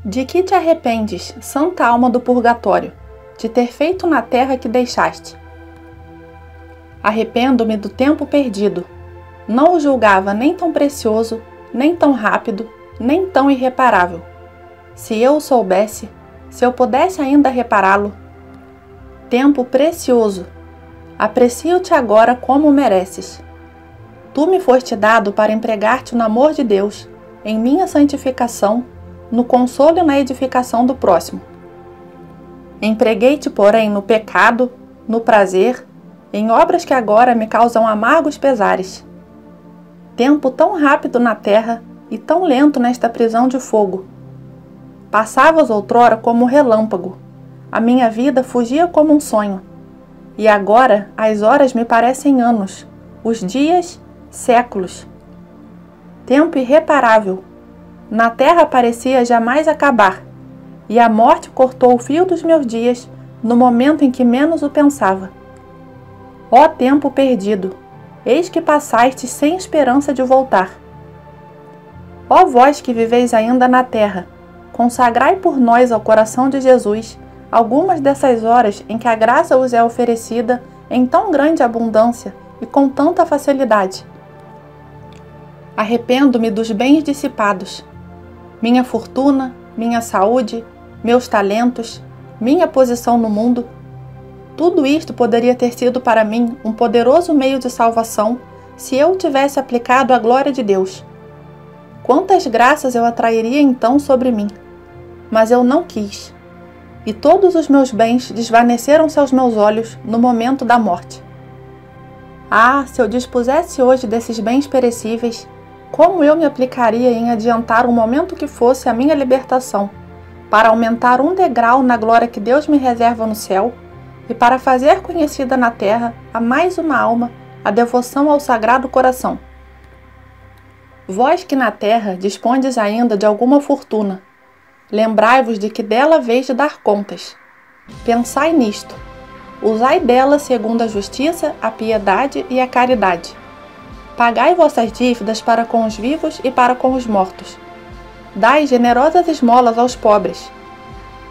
De que te arrependes, santa alma do purgatório, de ter feito na terra que deixaste? Arrependo-me do tempo perdido. Não o julgava nem tão precioso, nem tão rápido, nem tão irreparável. Se eu o soubesse, se eu pudesse ainda repará-lo. Tempo precioso, aprecio-te agora como mereces. Tu me foste dado para empregar-te no amor de Deus, em minha santificação, no consolo e na edificação do próximo. Empreguei-te, porém, no pecado, no prazer, em obras que agora me causam amargos pesares. Tempo tão rápido na terra e tão lento nesta prisão de fogo. Passavas outrora como relâmpago, a minha vida fugia como um sonho, e agora as horas me parecem anos, os dias, séculos. Tempo irreparável, na terra parecia jamais acabar, e a morte cortou o fio dos meus dias no momento em que menos o pensava. Ó tempo perdido, eis que passaste sem esperança de voltar. Ó vós que viveis ainda na terra, consagrai por nós ao coração de Jesus algumas dessas horas em que a graça vos é oferecida em tão grande abundância e com tanta facilidade. Arrependo-me dos bens dissipados. Minha fortuna, minha saúde, meus talentos, minha posição no mundo, tudo isto poderia ter sido para mim um poderoso meio de salvação se eu tivesse aplicado à glória de Deus. Quantas graças eu atrairia então sobre mim! Mas eu não quis, e todos os meus bens desvaneceram-se aos meus olhos no momento da morte. Ah, se eu dispusesse hoje desses bens perecíveis, como eu me aplicaria em adiantar um momento que fosse a minha libertação, para aumentar um degrau na glória que Deus me reserva no céu, e para fazer conhecida na terra a mais uma alma a devoção ao Sagrado Coração. Vós que na terra dispondes ainda de alguma fortuna, lembrai-vos de que dela haveis de dar contas. Pensai nisto. Usai dela segundo a justiça, a piedade e a caridade. Pagai vossas dívidas para com os vivos e para com os mortos. Dai generosas esmolas aos pobres.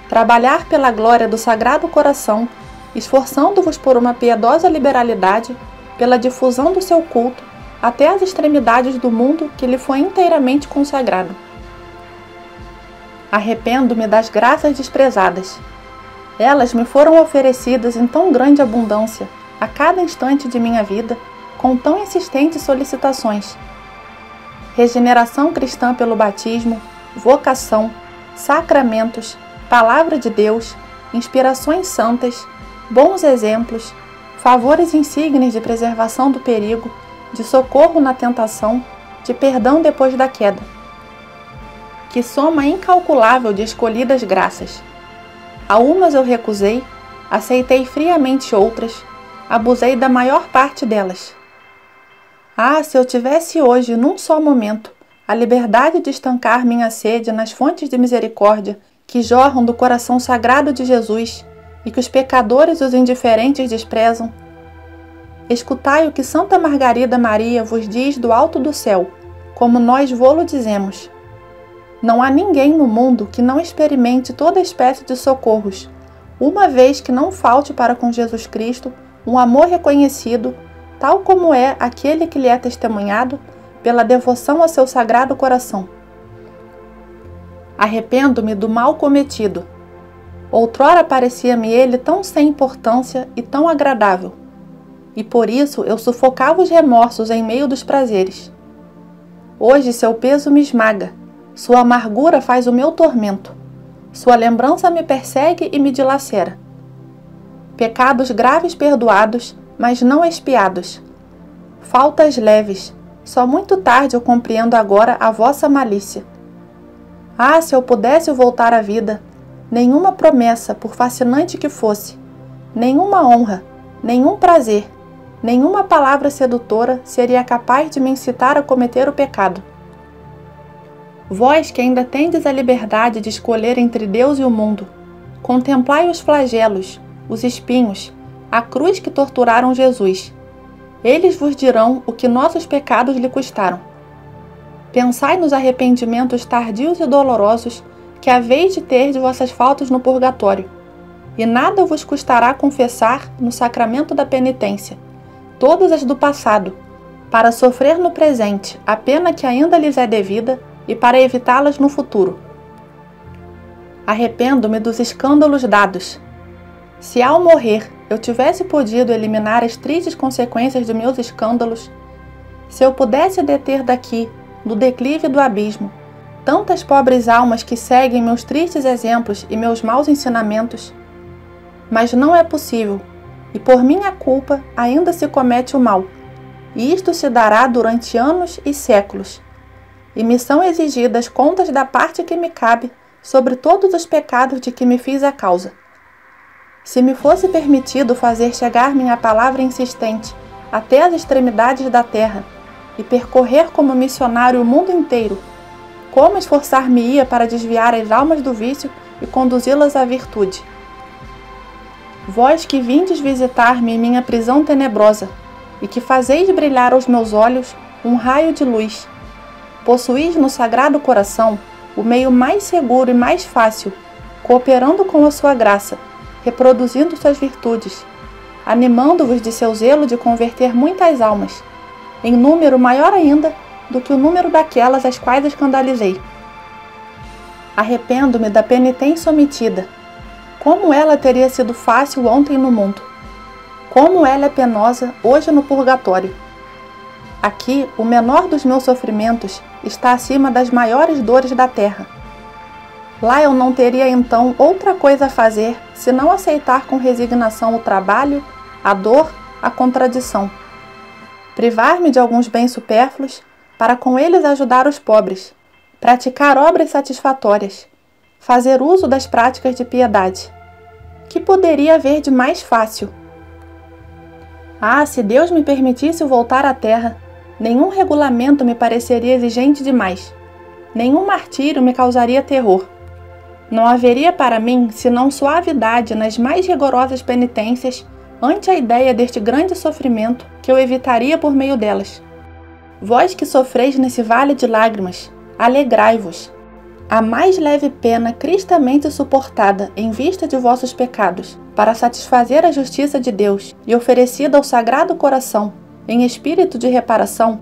Trabalhar pela glória do Sagrado Coração, esforçando-vos por uma piedosa liberalidade, pela difusão do seu culto, até as extremidades do mundo que lhe foi inteiramente consagrado. Arrependo-me das graças desprezadas. Elas me foram oferecidas em tão grande abundância, a cada instante de minha vida, com tão insistentes solicitações. Regeneração cristã pelo batismo, vocação, sacramentos, palavra de Deus, inspirações santas, bons exemplos, favores insígnes de preservação do perigo, de socorro na tentação, de perdão depois da queda. Que soma incalculável de escolhidas graças! A umas eu recusei, aceitei friamente outras, abusei da maior parte delas. Ah, se eu tivesse hoje, num só momento, a liberdade de estancar minha sede nas fontes de misericórdia que jorram do coração sagrado de Jesus e que os pecadores e os indiferentes desprezam. Escutai o que Santa Margarida Maria vos diz do alto do céu, como nós vô-lo dizemos. Não há ninguém no mundo que não experimente toda espécie de socorros, uma vez que não falte para com Jesus Cristo um amor reconhecido, tal como é aquele que lhe é testemunhado pela devoção ao seu Sagrado Coração. Arrependo-me do mal cometido. Outrora parecia-me ele tão sem importância e tão agradável, e por isso eu sufocava os remorsos em meio dos prazeres. Hoje seu peso me esmaga, sua amargura faz o meu tormento, sua lembrança me persegue e me dilacera. Pecados graves perdoados, mas não expiados. Faltas leves, só muito tarde eu compreendo agora a vossa malícia. Ah, se eu pudesse voltar à vida, nenhuma promessa, por fascinante que fosse, nenhuma honra, nenhum prazer, nenhuma palavra sedutora seria capaz de me incitar a cometer o pecado. Vós que ainda tendes a liberdade de escolher entre Deus e o mundo, contemplai os flagelos, os espinhos, a cruz que torturaram Jesus. Eles vos dirão o que nossos pecados lhe custaram. Pensai nos arrependimentos tardios e dolorosos que haveis de ter de vossas faltas no purgatório, e nada vos custará confessar no sacramento da penitência todas as do passado, para sofrer no presente a pena que ainda lhes é devida e para evitá-las no futuro. Arrependo-me dos escândalos dados. Se ao morrer eu tivesse podido eliminar as tristes consequências de meus escândalos, se eu pudesse deter daqui, no declive do abismo, tantas pobres almas que seguem meus tristes exemplos e meus maus ensinamentos, mas não é possível, e por minha culpa ainda se comete o mal, e isto se dará durante anos e séculos, e me são exigidas contas da parte que me cabe sobre todos os pecados de que me fiz a causa. Se me fosse permitido fazer chegar minha palavra insistente até as extremidades da terra e percorrer como missionário o mundo inteiro, como esforçar-me-ia para desviar as almas do vício e conduzi-las à virtude? Vós que vindes visitar-me em minha prisão tenebrosa, e que fazeis brilhar aos meus olhos um raio de luz, possuís no Sagrado Coração o meio mais seguro e mais fácil, cooperando com a sua graça, reproduzindo suas virtudes, animando-vos de seu zelo de converter muitas almas, em número maior ainda do que o número daquelas às quais escandalizei. Arrependo-me da penitência omitida. Como ela teria sido fácil ontem no mundo! Como ela é penosa hoje no purgatório! Aqui, o menor dos meus sofrimentos está acima das maiores dores da terra. Lá eu não teria então outra coisa a fazer senão aceitar com resignação o trabalho, a dor, a contradição. Privar-me de alguns bens supérfluos para com eles ajudar os pobres, praticar obras satisfatórias, fazer uso das práticas de piedade. Que poderia haver de mais fácil? Ah, se Deus me permitisse voltar à terra, nenhum regulamento me pareceria exigente demais, nenhum martírio me causaria terror. Não haveria para mim senão suavidade nas mais rigorosas penitências ante a ideia deste grande sofrimento que eu evitaria por meio delas. Vós que sofreis nesse vale de lágrimas, alegrai-vos. A mais leve pena cristamente suportada em vista de vossos pecados, para satisfazer a justiça de Deus e oferecida ao Sagrado Coração, em espírito de reparação,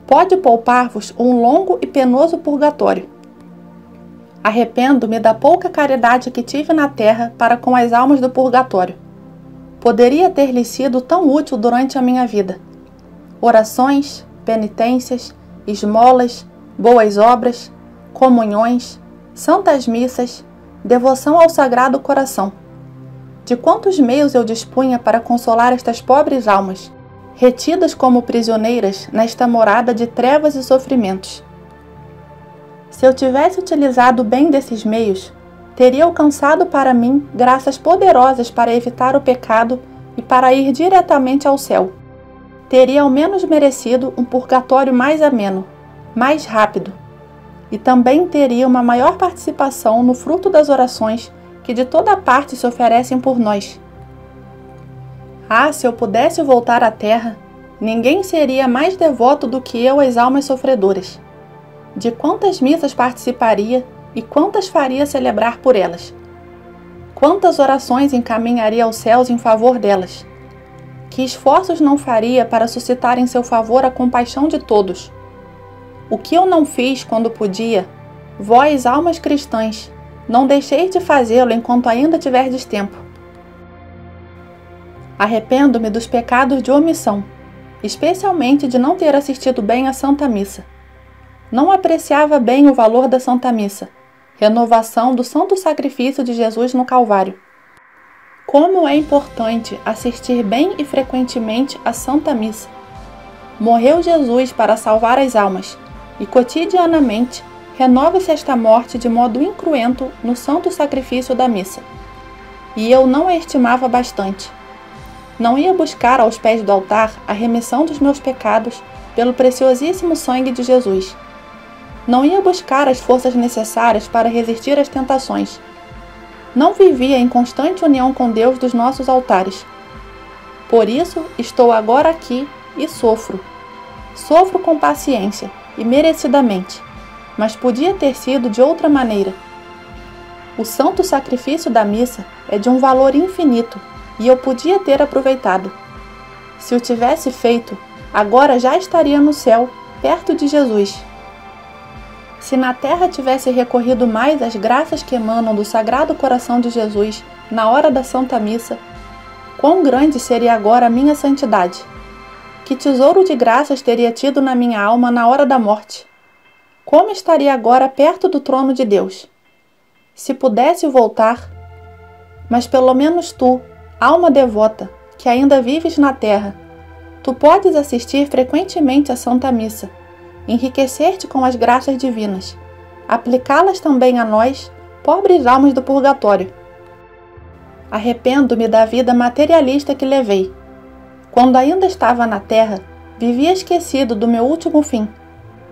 pode poupar-vos um longo e penoso purgatório. Arrependo-me da pouca caridade que tive na terra para com as almas do purgatório. Poderia ter-lhe sido tão útil durante a minha vida. Orações, penitências, esmolas, boas obras, comunhões, santas missas, devoção ao Sagrado Coração. De quantos meios eu dispunha para consolar estas pobres almas, retidas como prisioneiras nesta morada de trevas e sofrimentos. Se eu tivesse utilizado bem desses meios, teria alcançado para mim graças poderosas para evitar o pecado e para ir diretamente ao céu. Teria ao menos merecido um purgatório mais ameno, mais rápido, e também teria uma maior participação no fruto das orações que de toda parte se oferecem por nós. Ah, se eu pudesse voltar à terra, ninguém seria mais devoto do que eu às almas sofredoras. De quantas missas participaria e quantas faria celebrar por elas? Quantas orações encaminharia aos céus em favor delas? Que esforços não faria para suscitar em seu favor a compaixão de todos? O que eu não fiz quando podia, vós, almas cristãs, não deixeis de fazê-lo enquanto ainda tiverdes tempo. Arrependo-me dos pecados de omissão, especialmente de não ter assistido bem à Santa Missa. Não apreciava bem o valor da Santa Missa, renovação do santo sacrifício de Jesus no Calvário. Como é importante assistir bem e frequentemente à Santa Missa. Morreu Jesus para salvar as almas, e cotidianamente renova-se esta morte de modo incruento no santo sacrifício da missa. E eu não a estimava bastante. Não ia buscar aos pés do altar a remissão dos meus pecados pelo preciosíssimo sangue de Jesus. Não ia buscar as forças necessárias para resistir às tentações. Não vivia em constante união com Deus dos nossos altares. Por isso estou agora aqui e sofro. Sofro com paciência e merecidamente, mas podia ter sido de outra maneira. O santo sacrifício da missa é de um valor infinito e eu podia ter aproveitado. Se o tivesse feito, agora já estaria no céu, perto de Jesus. Se na terra tivesse recorrido mais às graças que emanam do Sagrado Coração de Jesus na hora da Santa Missa, quão grande seria agora a minha santidade! Que tesouro de graças teria tido na minha alma na hora da morte! Como estaria agora perto do trono de Deus? Se pudesse voltar, mas pelo menos tu, alma devota, que ainda vives na terra, tu podes assistir frequentemente à Santa Missa, enriquecer-te com as graças divinas, aplicá-las também a nós, pobres almas do purgatório. Arrependo-me da vida materialista que levei. Quando ainda estava na terra, vivia esquecido do meu último fim,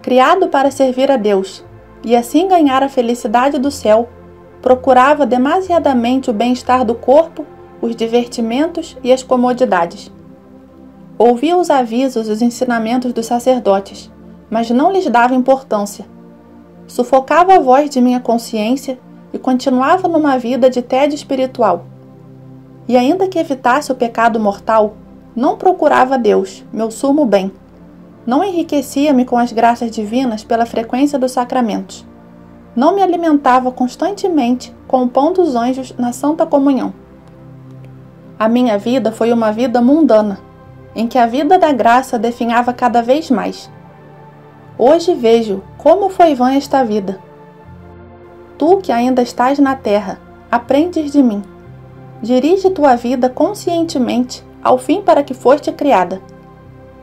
criado para servir a Deus, e assim ganhar a felicidade do céu, procurava demasiadamente o bem-estar do corpo, os divertimentos e as comodidades. Ouvia os avisos e os ensinamentos dos sacerdotes, mas não lhes dava importância. Sufocava a voz de minha consciência e continuava numa vida de tédio espiritual. E ainda que evitasse o pecado mortal, não procurava Deus, meu sumo bem. Não enriquecia-me com as graças divinas pela frequência dos sacramentos. Não me alimentava constantemente com o pão dos anjos na Santa Comunhão. A minha vida foi uma vida mundana, em que a vida da graça definhava cada vez mais. Hoje vejo como foi vã esta vida. Tu que ainda estás na terra, aprendes de mim. Dirige tua vida conscientemente ao fim para que foste criada.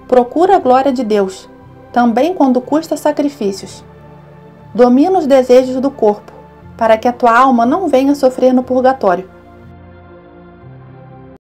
Procura a glória de Deus, também quando custa sacrifícios. Domina os desejos do corpo, para que a tua alma não venha sofrer no purgatório.